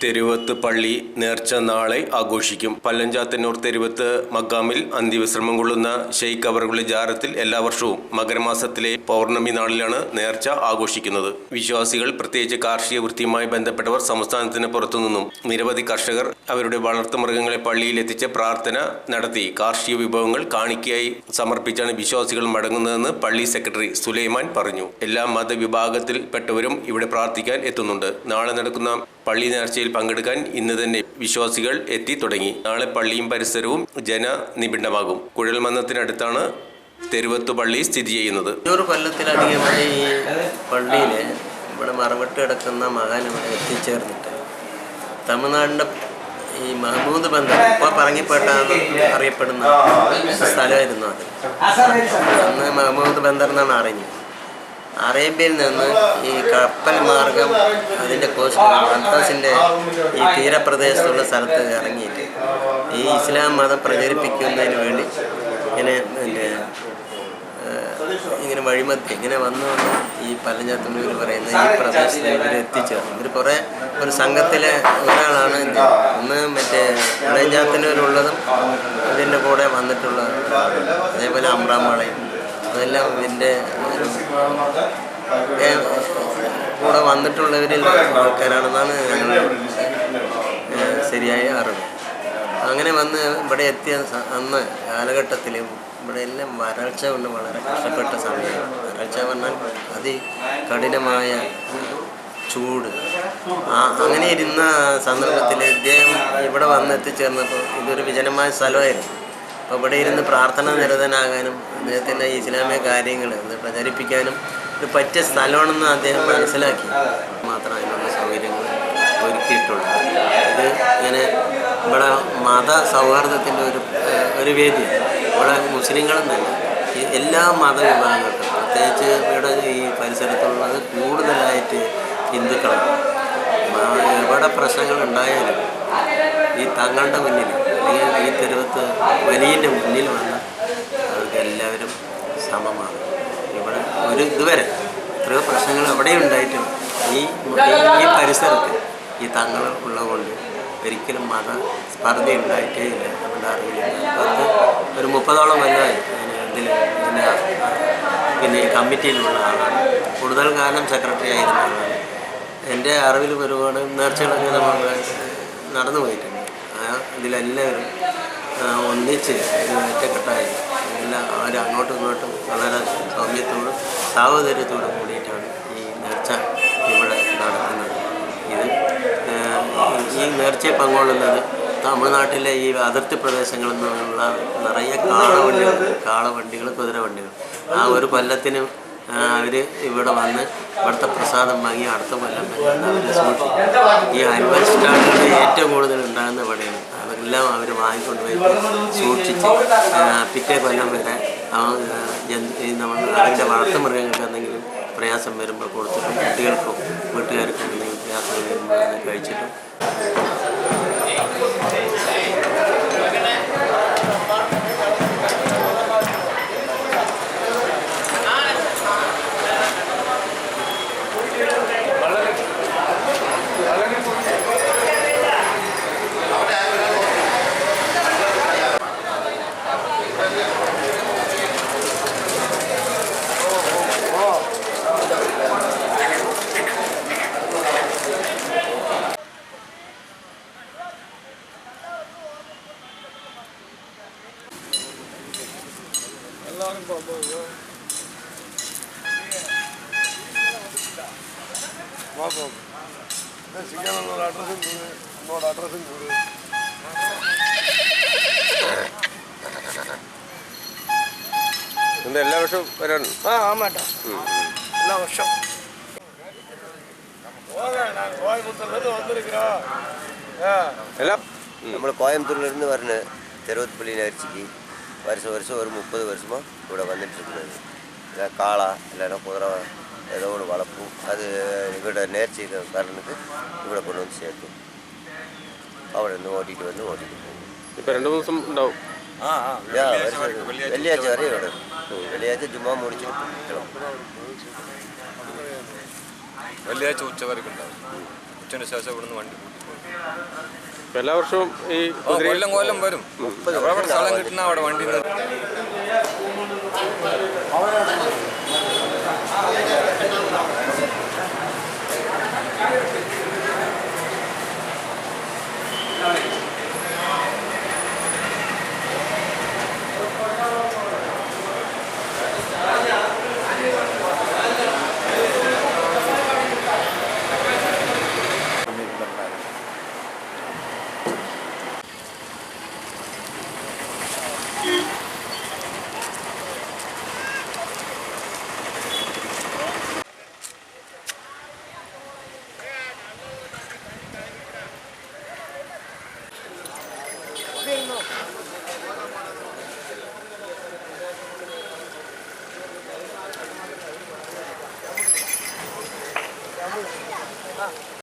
തെരുവത്ത് പള്ളി നേർച്ച നാളെ ആഘോഷിക്കും. പല്ലഞ്ചാത്തന്നൂർ തെരുവത്ത് മക്കാമിൽ അന്ത്യവിശ്രമം കൊള്ളുന്ന ഷെയ്ഖ് അവർകുളി ജാരത്തിൽ എല്ലാ വർഷവും മകരമാസത്തിലെ പൗർണമി നാളിലാണ് നേർച്ച ആഘോഷിക്കുന്നത്. വിശ്വാസികൾ, പ്രത്യേകിച്ച് കാർഷിക വൃത്തിയുമായി ബന്ധപ്പെട്ടവർ, സംസ്ഥാനത്തിന് പുറത്തുനിന്നും നിരവധി കർഷകർ അവരുടെ വളർത്തുമൃഗങ്ങളെ പള്ളിയിൽ എത്തിച്ച് പ്രാർത്ഥന നടത്തി കാർഷിക വിഭവങ്ങൾ കാണിക്കയായി സമർപ്പിച്ചാണ് വിശ്വാസികൾ മടങ്ങുന്നതെന്ന് പള്ളി സെക്രട്ടറി സുലൈമാൻ പറഞ്ഞു. എല്ലാ മതവിഭാഗത്തിൽപ്പെട്ടവരും ഇവിടെ പ്രാർത്ഥിക്കാൻ എത്തുന്നുണ്ട്. നാളെ നടക്കുന്ന പള്ളി നേർച്ചയിൽ പങ്കെടുക്കാൻ ഇന്ന് തന്നെ വിശ്വാസികൾ എത്തി തുടങ്ങി. നാളെ പള്ളിയും പരിസരവും ജനനിബിഡമാകും. കുഴൽമന്നത്തിനടുത്താണ് തെരുവത്ത് പള്ളി സ്ഥിതി ചെയ്യുന്നത്. 100 കൊല്ലത്തിലധികമായി ഈ പള്ളിയിൽ ഇവിടെ മറവിട്ട് കിടക്കുന്ന മഹാൻ ഇവിടെ എത്തിച്ചേർന്നിട്ട് തമിഴ്നാടിൻ്റെ ഈ മഹമ്മൂദ് ബന്ദർ, ഇപ്പോൾ പറങ്ങിപ്പേട്ട അറിയപ്പെടുന്ന സ്ഥലമായിരുന്നു അത്. അന്ന് മഹമ്മൂദ് ബന്ദർ എന്നാണ് അറിഞ്ഞത്. അറേബ്യയിൽ നിന്ന് ഈ കപ്പൽ മാർഗം അതിൻ്റെ കോസ്റ്റ് മദ്രാസിൻ്റെ ഈ തീരപ്രദേശത്തുള്ള സ്ഥലത്ത് ഇറങ്ങിയിട്ട് ഈ ഇസ്ലാം മതം പ്രചരിപ്പിക്കുന്നതിന് വേണ്ടി ഇങ്ങനെ വഴിമത്തി ഇങ്ങനെ വന്നു ഈ പല്ലഞ്ചാത്തന്നൂർ പറയുന്ന ഈ പ്രദേശത്ത് ഇവർ എത്തിച്ചേർന്നു. ഇവർ കുറേ ഒരു സംഘത്തിലെ ഒരാളാണ്. ഒന്ന് മറ്റേ പല്ലഞ്ചാത്തന്നൂരുള്ളതും ഇതിൻ്റെ കൂടെ വന്നിട്ടുള്ള, അതേപോലെ അമ്രാമളയും അതെല്ലാം ഇതിൻ്റെ കൂടെ വന്നിട്ടുള്ളവരിൽ ആൾക്കാരാണെന്നാണ് ഞങ്ങൾ ശരിയായ അറിവ്. അങ്ങനെ വന്ന് ഇവിടെ എത്തിയ അന്ന് കാലഘട്ടത്തിൽ ഇവിടെ എല്ലാം വരൾച്ച കൊണ്ട് വളരെ കഷ്ടപ്പെട്ട സമയം. വരൾച്ച പറഞ്ഞാൽ അതികഠിനമായ ചൂട്. അങ്ങനെ ഇരുന്ന സന്ദർഭത്തിൽ ഇദ്ദേഹം ഇവിടെ വന്ന് എത്തിച്ചേർന്നപ്പോൾ ഇതൊരു വിജനമായ സ്ഥലമായിരുന്നു. അപ്പോൾ ഇവിടെ ഇരുന്ന് പ്രാർത്ഥന നിരതനാകാനും അദ്ദേഹത്തിൻ്റെ ഇസ്ലാമിക കാര്യങ്ങൾ പ്രചരിപ്പിക്കാനും ഒരു പറ്റിയ സ്ഥലമാണെന്ന് അദ്ദേഹം മനസ്സിലാക്കി മാത്രം അതിനുള്ള സൗകര്യങ്ങൾ ഒരുക്കിയിട്ടുള്ളൂ. ഇത് ഇങ്ങനെ ഇവിടെ മത സൗഹാർദ്ദത്തിൻ്റെ ഒരു വേദി. ഇവിടെ മുസ്ലിങ്ങളെന്നല്ല, എല്ലാ മതവിഭാഗങ്ങൾക്കും, പ്രത്യേകിച്ച് ഇവിടെ ഈ പരിസരത്തുള്ളത് കൂടുതലായിട്ട് ഹിന്ദുക്കളാണ്. എവിടെ പ്രശ്നങ്ങൾ ഉണ്ടായാലും ഈ തങ്ങളുടെ മുന്നിൽ അല്ലെങ്കിൽ ഈ തെരുവത്ത് വലിയൻ്റെ മുന്നിൽ വന്ന് അവർക്ക് എല്ലാവരും സമമാണ്. ഇവിടെ ഒരു ഇതുവരെ എത്രയോ പ്രശ്നങ്ങൾ എവിടെ ഉണ്ടായിട്ടും ഈ പരിസരത്ത് ഈ തങ്ങൾ ഉള്ളതുകൊണ്ട് ഒരിക്കലും മത സ്പർദ്ധ ഉണ്ടായിട്ടേ ഇല്ല. നമ്മുടെ അറിവില്ല. ഒരു 30ഓളം കൊല്ലമായി പിന്നെ ഈ കമ്മിറ്റിയിലുള്ള ആളാണ്. കൂടുതൽ കാലം സെക്രട്ടറി ആയിരുന്ന ആളാണ്. എൻ്റെ അറിവിൽ ഒരുപാട് നേർച്ചകളൊക്കെ നമ്മൾ നടന്നു പോയിട്ടുണ്ട്. ഇതിലെല്ലാവരും ഒന്നിച്ച് ഒറ്റക്കെട്ടായി എല്ലാം അവർ അങ്ങോട്ടും ഇങ്ങോട്ടും വളരെ സൗമ്യത്തോടും സാഹോദര്യത്തോടും കൂടിയിട്ടാണ് ഈ നേർച്ച ഇവിടെ നടക്കുന്നത്. ഈ നേർച്ചയെ പങ്കുകൊള്ളുന്നത് തമിഴ്നാട്ടിലെ ഈ അതിർത്തി പ്രദേശങ്ങളിൽ നിന്നുള്ള നിറയെ കാളവണ്ടികൾ, കുതിരവണ്ടികൾ. ആ ഒരു കൊല്ലത്തിന് അവർ ഇവിടെ വന്ന് ഇവിടുത്തെ പ്രസാദം വാങ്ങി അടുത്ത കൊല്ലം അവർ സൂക്ഷിക്കും. ഈ അനിമൽ സ്റ്റാളുകൾ ഏറ്റവും കൂടുതൽ ഉണ്ടാകുന്ന ഇവിടെയാണ്. അതെല്ലാം അവർ വാങ്ങിക്കൊണ്ടുപോയി സൂക്ഷിച്ച് പിറ്റേ കൊല്ലം വരെ നമ്മൾ അതിൻ്റെ വളർത്തുമൃഗങ്ങൾക്ക് എന്തെങ്കിലും പ്രയാസം വരുമ്പോൾ കൊടുത്തിട്ടും കുട്ടികൾക്കും വീട്ടുകാർക്കും എന്തെങ്കിലും പ്രയാസം വരുമ്പോൾ അത് കഴിച്ചിട്ടും എല്ലാ വർഷവും വരാണ്. എല്ലാ വർഷം എല്ലാം നമ്മൾ கோயம்புத்தூர்லேருந்து வரன தெருவத்து பள்ளி நேர்ச்சிக்கு வருஷம் ஒரு 30 வருஷமாக ഇവിടെ വന്നിട്ടിരിക്കുന്നത്. കാള இல்லைன்னா குதிரை ஏதோ ஒரு வளர்ப்பும் அது ഇവിടെ നേർച്ച കാരണക്ക് ഇവിടെ കൊണ്ടുവന്ന് ചേർക്കും. അവിടെ നിന്ന് ഓടിയിട്ട് പോകും. ഇപ്പോൾ 2 ദിവസം ഉണ്ടാവും. വെള്ളിയാഴ്ച വരെ ഇവിടെ. വെള്ളിയാഴ്ച ജുമാ മുടിച്ചിട്ട് വെള്ളിയാഴ്ച ഉച്ച വരെയൊക്കെ ഉണ്ടാവും. ഉച്ചയ്ക്ക് ശേഷം ഇവിടുന്ന് വണ്ടി കൂട്ടി പോകും. എല്ലാ വർഷവും ഈ കൊല്ലം കൊല്ലം വരും. എവിടെ സ്ഥലം കിട്ടുന്ന അവിടെ വണ്ടി